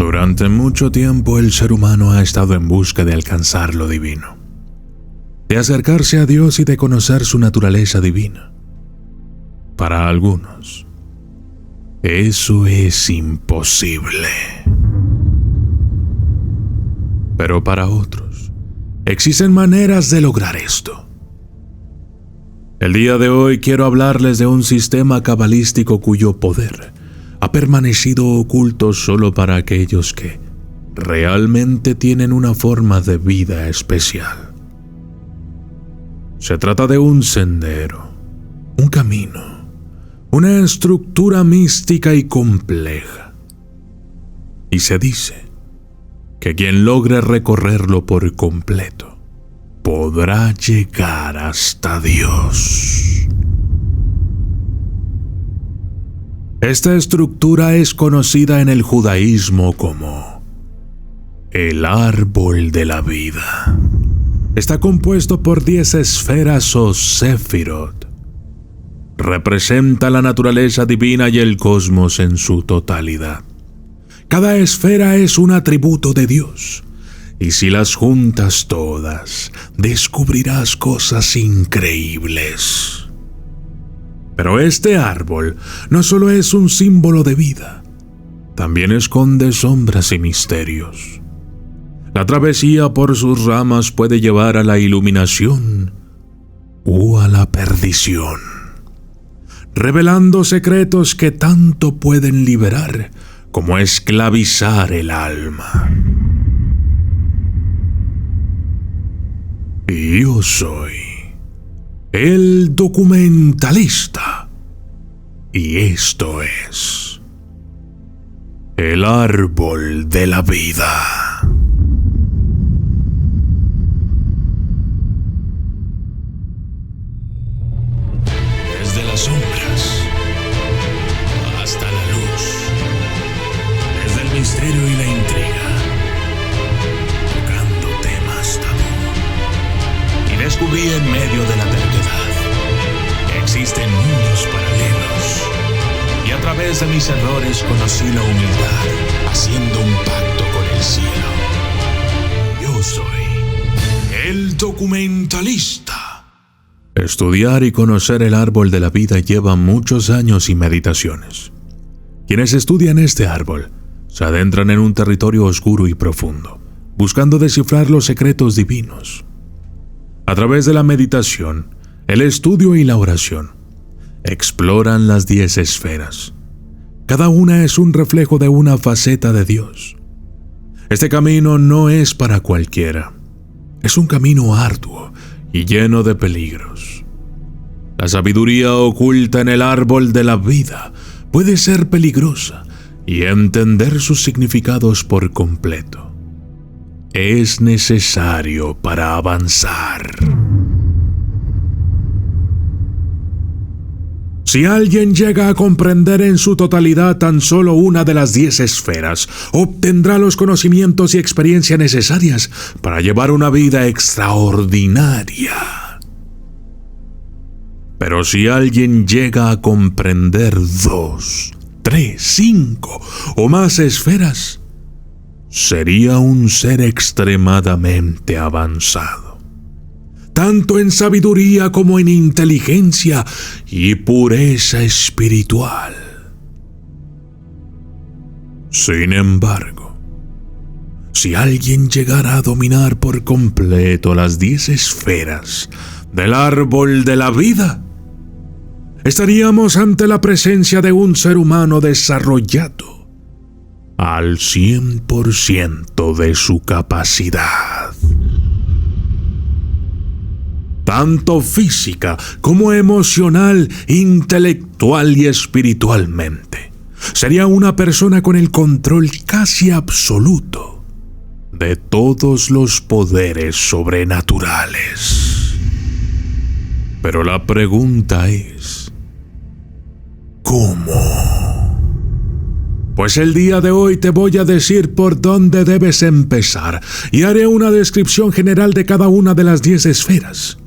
Durante mucho tiempo el ser humano ha estado en busca de alcanzar lo divino, de acercarse a Dios y de conocer su naturaleza divina. Para algunos, eso es imposible. Pero para otros, existen maneras de lograr esto. El día de hoy quiero hablarles de un sistema cabalístico cuyo poder ha permanecido oculto solo para aquellos que realmente tienen una forma de vida especial. Se trata de un sendero, un camino, una estructura mística y compleja. Y se dice que quien logre recorrerlo por completo podrá llegar hasta Dios. Esta estructura es conocida en el judaísmo como el árbol de la vida. Está compuesto por 10 esferas o sefirot. Representa la naturaleza divina y el cosmos en su totalidad. Cada esfera es un atributo de Dios, y si las juntas todas, descubrirás cosas increíbles. Pero este árbol no solo es un símbolo de vida, también esconde sombras y misterios. La travesía por sus ramas puede llevar a la iluminación o a la perdición, revelando secretos que tanto pueden liberar como esclavizar el alma. Y yo soy el documentalista, y esto es el árbol de la vida. Desde las sombras hasta la luz, desde el misterio y la intriga, tocando temas tabú. Y descubrí en medio de la terquedad que existen mundos paralelos, y a través de mis errores conocí la humildad, haciendo un pacto con el cielo. Yo soy el documentalista. Estudiar y conocer el árbol de la vida lleva muchos años y meditaciones. Quienes estudian este árbol se adentran en un territorio oscuro y profundo, buscando descifrar los secretos divinos. A través de la meditación, el estudio y la oración, exploran las 10 esferas. Cada una es un reflejo de una faceta de Dios. Este camino no es para cualquiera. Es un camino arduo y lleno de peligros. La sabiduría oculta en el árbol de la vida puede ser peligrosa, y entender sus significados por completo es necesario para avanzar. Si alguien llega a comprender en su totalidad tan solo una de las 10 esferas, obtendrá los conocimientos y experiencia necesarias para llevar una vida extraordinaria. Pero si alguien llega a comprender 2, 3, 5 o más esferas, sería un ser extremadamente avanzado, tanto en sabiduría como en inteligencia y pureza espiritual. Sin embargo, si alguien llegara a dominar por completo las 10 esferas del árbol de la vida, estaríamos ante la presencia de un ser humano desarrollado al 100% de su capacidad, tanto física como emocional, intelectual y espiritualmente. Sería una persona con el control casi absoluto de todos los poderes sobrenaturales. Pero la pregunta es, ¿cómo? Pues el día de hoy te voy a decir por dónde debes empezar y haré una descripción general de cada una de las 10 esferas.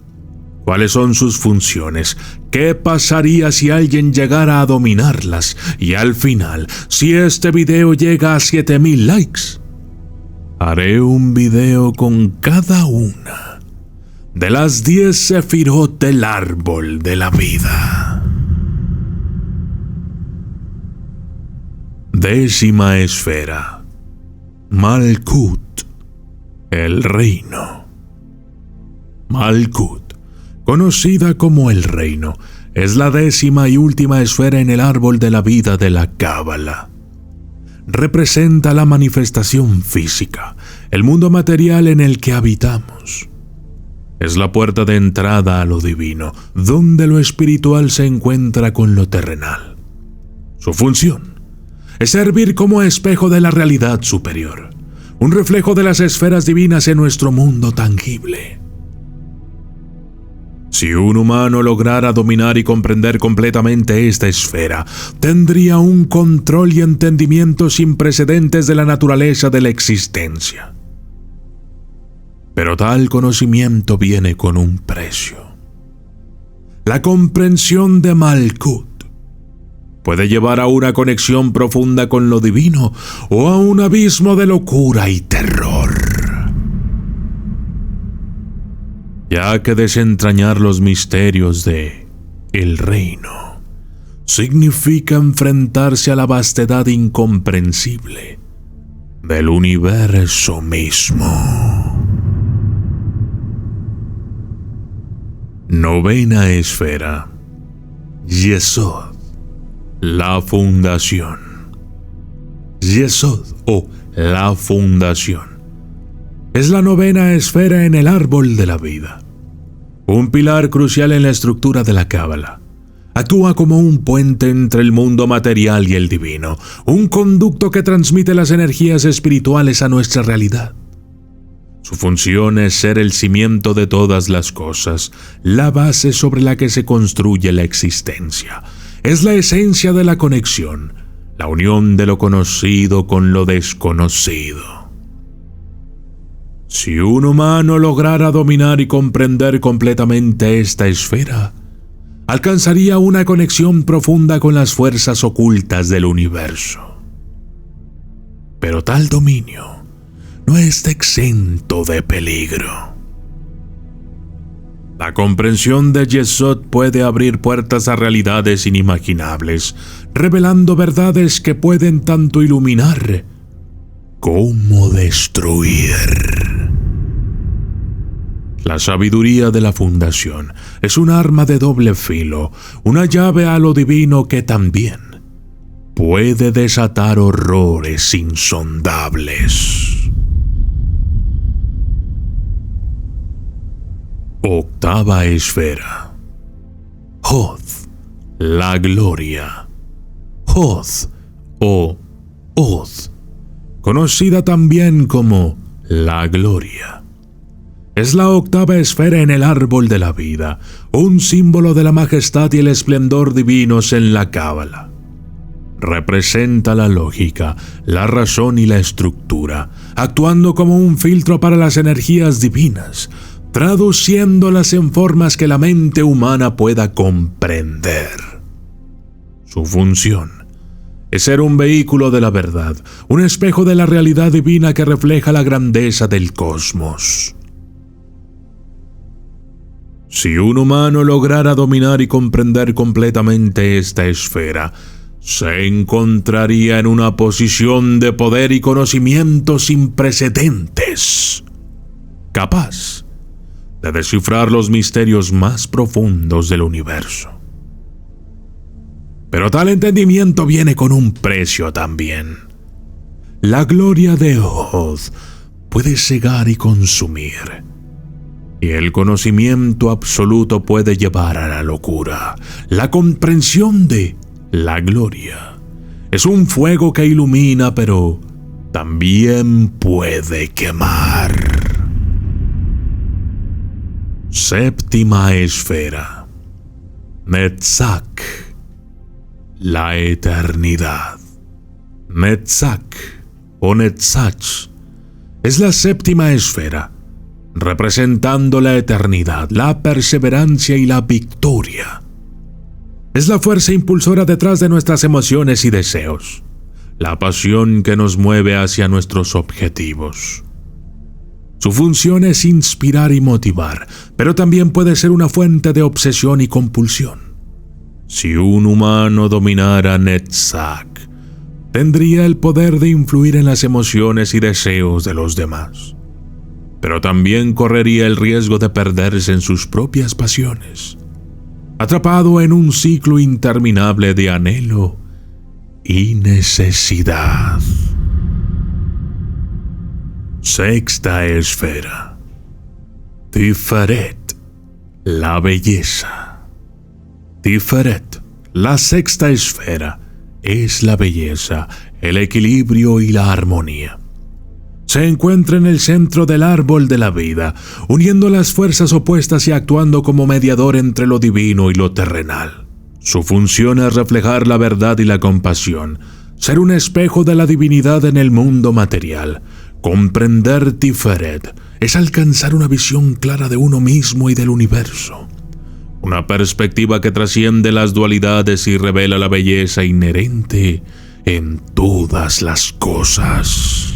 ¿Cuáles son sus funciones? ¿Qué pasaría si alguien llegara a dominarlas? Y al final, si este video llega a 7000 likes, haré un video con cada una de las 10 sefirot del árbol de la vida. 10ª esfera. Malkut, el reino. Malkut, conocida como el reino, es la 10ª y última esfera en el árbol de la vida de la Cábala. Representa la manifestación física, el mundo material en el que habitamos. Es la puerta de entrada a lo divino, donde lo espiritual se encuentra con lo terrenal. Su función es servir como espejo de la realidad superior, un reflejo de las esferas divinas en nuestro mundo tangible. Si un humano lograra dominar y comprender completamente esta esfera, tendría un control y entendimiento sin precedentes de la naturaleza de la existencia. Pero tal conocimiento viene con un precio. La comprensión de Malkut puede llevar a una conexión profunda con lo divino o a un abismo de locura y terror. Ya que desentrañar los misterios de el reino significa enfrentarse a la vastedad incomprensible del universo mismo. 9ª esfera. Yesod, la fundación. Yesod o la fundación es la 9ª esfera en el árbol de la vida. Un pilar crucial en la estructura de la Cábala. Actúa como un puente entre el mundo material y el divino, un conducto que transmite las energías espirituales a nuestra realidad. Su función es ser el cimiento de todas las cosas, la base sobre la que se construye la existencia. Es la esencia de la conexión, la unión de lo conocido con lo desconocido. Si un humano lograra dominar y comprender completamente esta esfera, alcanzaría una conexión profunda con las fuerzas ocultas del universo. Pero tal dominio no está exento de peligro. La comprensión de Yesod puede abrir puertas a realidades inimaginables, revelando verdades que pueden tanto iluminar como destruir. La sabiduría de la fundación es un arma de doble filo, una llave a lo divino que también puede desatar horrores insondables. 8ª esfera. Hod, la gloria. Hod o Od, conocida también como la gloria. Es la 8ª esfera en el árbol de la vida, un símbolo de la majestad y el esplendor divinos en la Cábala. Representa la lógica, la razón y la estructura, actuando como un filtro para las energías divinas, traduciéndolas en formas que la mente humana pueda comprender. Su función es ser un vehículo de la verdad, un espejo de la realidad divina que refleja la grandeza del cosmos. Si un humano lograra dominar y comprender completamente esta esfera, se encontraría en una posición de poder y conocimiento sin precedentes, capaz de descifrar los misterios más profundos del universo. Pero tal entendimiento viene con un precio también. La gloria de Od puede cegar y consumir, y el conocimiento absoluto puede llevar a la locura. La comprensión de la gloria es un fuego que ilumina, pero también puede quemar. 7ª esfera. Netzach, la eternidad. Netzach o Netzach es la 7ª esfera, representando la eternidad, la perseverancia y la victoria. Es la fuerza impulsora detrás de nuestras emociones y deseos, la pasión que nos mueve hacia nuestros objetivos. Su función es inspirar y motivar, pero también puede ser una fuente de obsesión y compulsión. Si un humano dominara Netzach, tendría el poder de influir en las emociones y deseos de los demás, pero también correría el riesgo de perderse en sus propias pasiones, atrapado en un ciclo interminable de anhelo y necesidad. Sexta esfera. Tiferet, la belleza. Tiferet, la sexta esfera, es la belleza, el equilibrio y la armonía. Se encuentra en el centro del árbol de la vida, uniendo las fuerzas opuestas y actuando como mediador entre lo divino y lo terrenal. Su función es reflejar la verdad y la compasión, ser un espejo de la divinidad en el mundo material. Comprender Tiferet es alcanzar una visión clara de uno mismo y del universo. Una perspectiva que trasciende las dualidades y revela la belleza inherente en todas las cosas.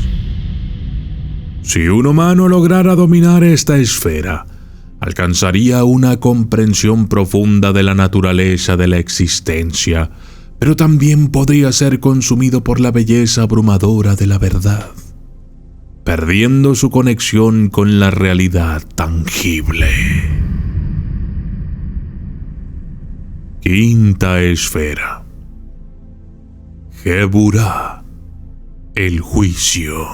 Si un humano lograra dominar esta esfera, alcanzaría una comprensión profunda de la naturaleza de la existencia, pero también podría ser consumido por la belleza abrumadora de la verdad, perdiendo su conexión con la realidad tangible. Quinta esfera. Geburah, el juicio.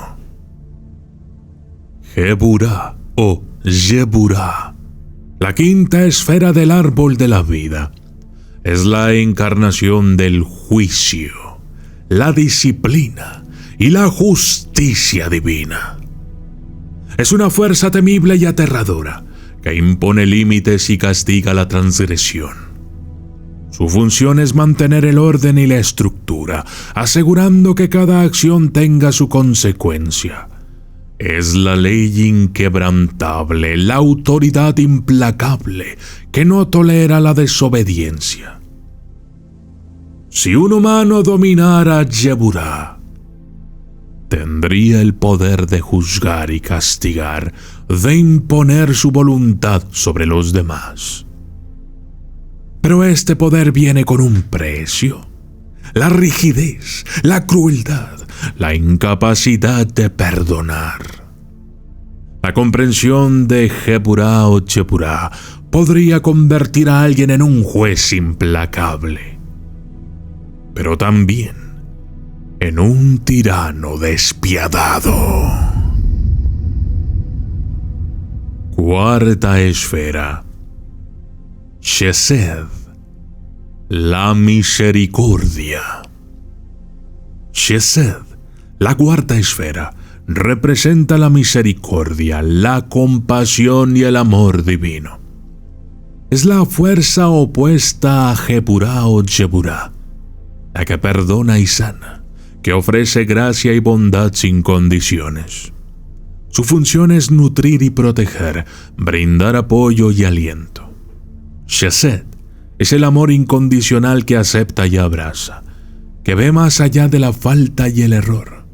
Geburah o Geburah, la quinta esfera del árbol de la vida, es la encarnación del juicio, la disciplina y la justicia divina. Es una fuerza temible y aterradora que impone límites y castiga la transgresión. Su función es mantener el orden y la estructura, asegurando que cada acción tenga su consecuencia. Es la ley inquebrantable, la autoridad implacable, que no tolera la desobediencia. Si un humano dominara Geburah, tendría el poder de juzgar y castigar, de imponer su voluntad sobre los demás. Pero este poder viene con un precio: la rigidez, la crueldad, la incapacidad de perdonar. La comprensión de Geburah o Geburah podría convertir a alguien en un juez implacable, pero también en un tirano despiadado. Cuarta esfera. Chesed, la misericordia. Chesed, la cuarta esfera, representa la misericordia, la compasión y el amor divino. Es la fuerza opuesta a Geburah o Geburah, la que perdona y sana, que ofrece gracia y bondad sin condiciones. Su función es nutrir y proteger, brindar apoyo y aliento. Chesed es el amor incondicional que acepta y abraza, que ve más allá de la falta y el error.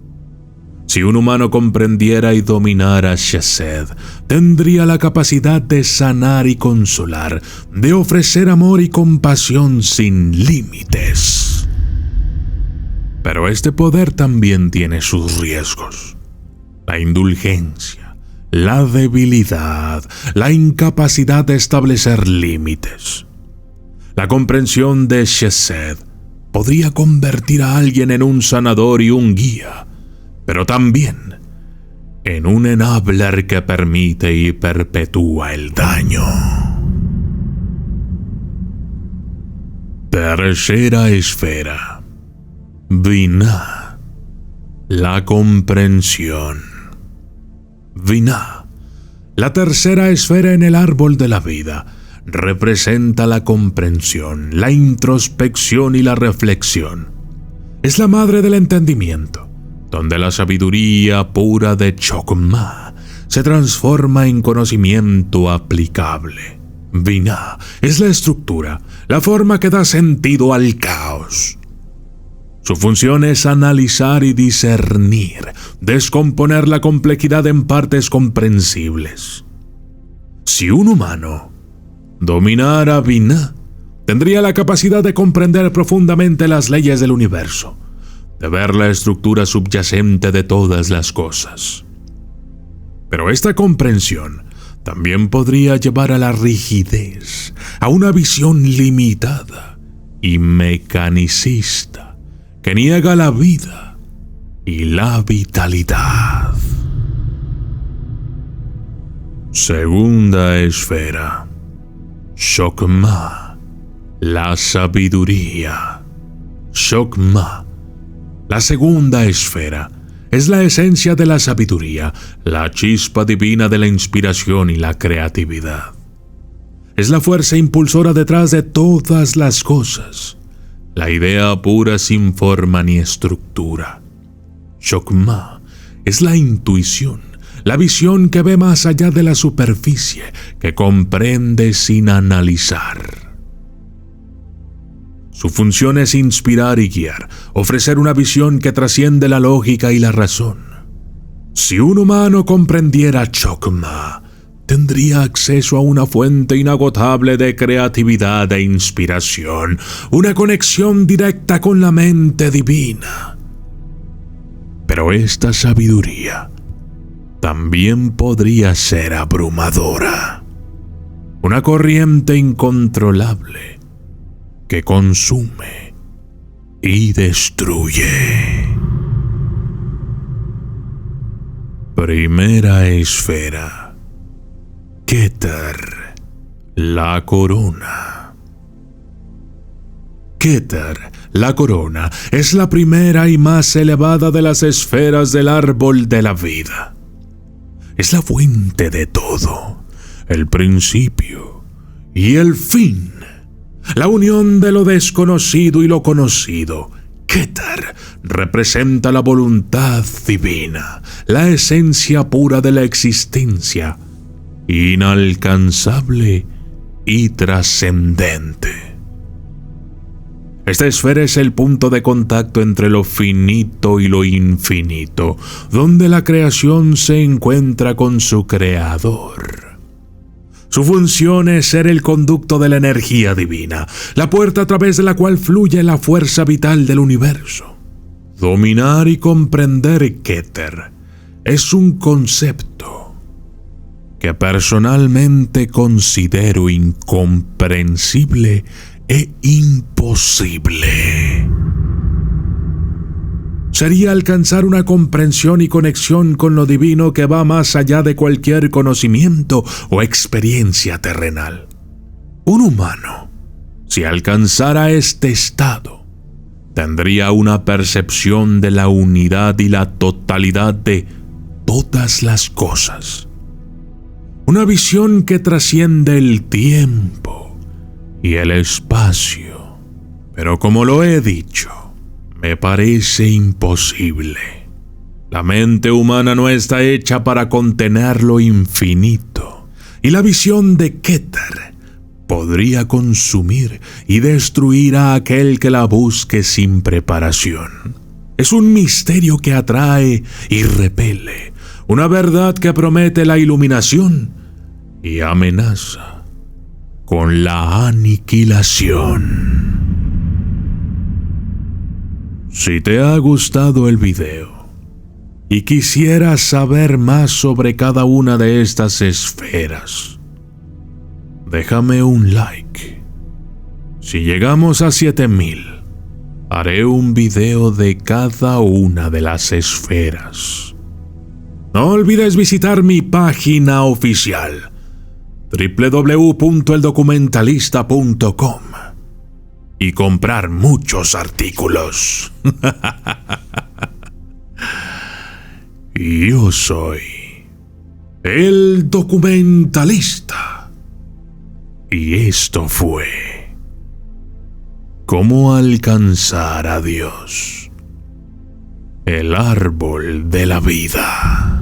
Si un humano comprendiera y dominara Chesed, tendría la capacidad de sanar y consolar, de ofrecer amor y compasión sin límites. Pero este poder también tiene sus riesgos: la indulgencia, la debilidad, la incapacidad de establecer límites. La comprensión de Chesed podría convertir a alguien en un sanador y un guía, pero también en un enabler que permite y perpetúa el daño. Tercera esfera. Binah, la comprensión. Binah, la tercera esfera en el árbol de la vida, representa la comprensión, la introspección y la reflexión. Es la madre del entendimiento, donde la sabiduría pura de Chokmah se transforma en conocimiento aplicable. Binah es la estructura, la forma que da sentido al caos. Su función es analizar y discernir, descomponer la complejidad en partes comprensibles. Si un humano dominara Binah, tendría la capacidad de comprender profundamente las leyes del universo, de ver la estructura subyacente de todas las cosas. Pero esta comprensión también podría llevar a la rigidez, a una visión limitada y mecanicista que niega la vida y la vitalidad. Segunda esfera, Chokmah, la sabiduría. Chokmah, la segunda esfera, es la esencia de la sabiduría, la chispa divina de la inspiración y la creatividad. Es la fuerza impulsora detrás de todas las cosas, la idea pura sin forma ni estructura. Chokmah es la intuición, la visión que ve más allá de la superficie, que comprende sin analizar. Su función es inspirar y guiar, ofrecer una visión que trasciende la lógica y la razón. Si un humano comprendiera Chokmah, tendría acceso a una fuente inagotable de creatividad e inspiración, una conexión directa con la mente divina. Pero esta sabiduría también podría ser abrumadora, una corriente incontrolable que consume y destruye. Primera esfera, Keter, la corona. Keter, la corona, es la primera y más elevada de las esferas del árbol de la vida. Es la fuente de todo, el principio y el fin. La unión de lo desconocido y lo conocido. Keter representa la voluntad divina, la esencia pura de la existencia, inalcanzable y trascendente. Esta esfera es el punto de contacto entre lo finito y lo infinito, donde la creación se encuentra con su creador. Su función es ser el conducto de la energía divina, la puerta a través de la cual fluye la fuerza vital del universo. Dominar y comprender Keter es un concepto que personalmente considero incomprensible e imposible. Sería alcanzar una comprensión y conexión con lo divino que va más allá de cualquier conocimiento o experiencia terrenal. Un humano, si alcanzara este estado, tendría una percepción de la unidad y la totalidad de todas las cosas. Una visión que trasciende el tiempo y el espacio. Pero como lo he dicho, me parece imposible. La mente humana no está hecha para contener lo infinito, y la visión de Keter podría consumir y destruir a aquel que la busque sin preparación. Es un misterio que atrae y repele, una verdad que promete la iluminación y amenaza con la aniquilación. Si te ha gustado el video y quisieras saber más sobre cada una de estas esferas, déjame un like. Si llegamos a 7000, haré un video de cada una de las esferas. No olvides visitar mi página oficial www.eldocumentalista.com y comprar muchos artículos. Yo soy el documentalista. Y esto fue Cómo alcanzar a Dios, el árbol de la vida.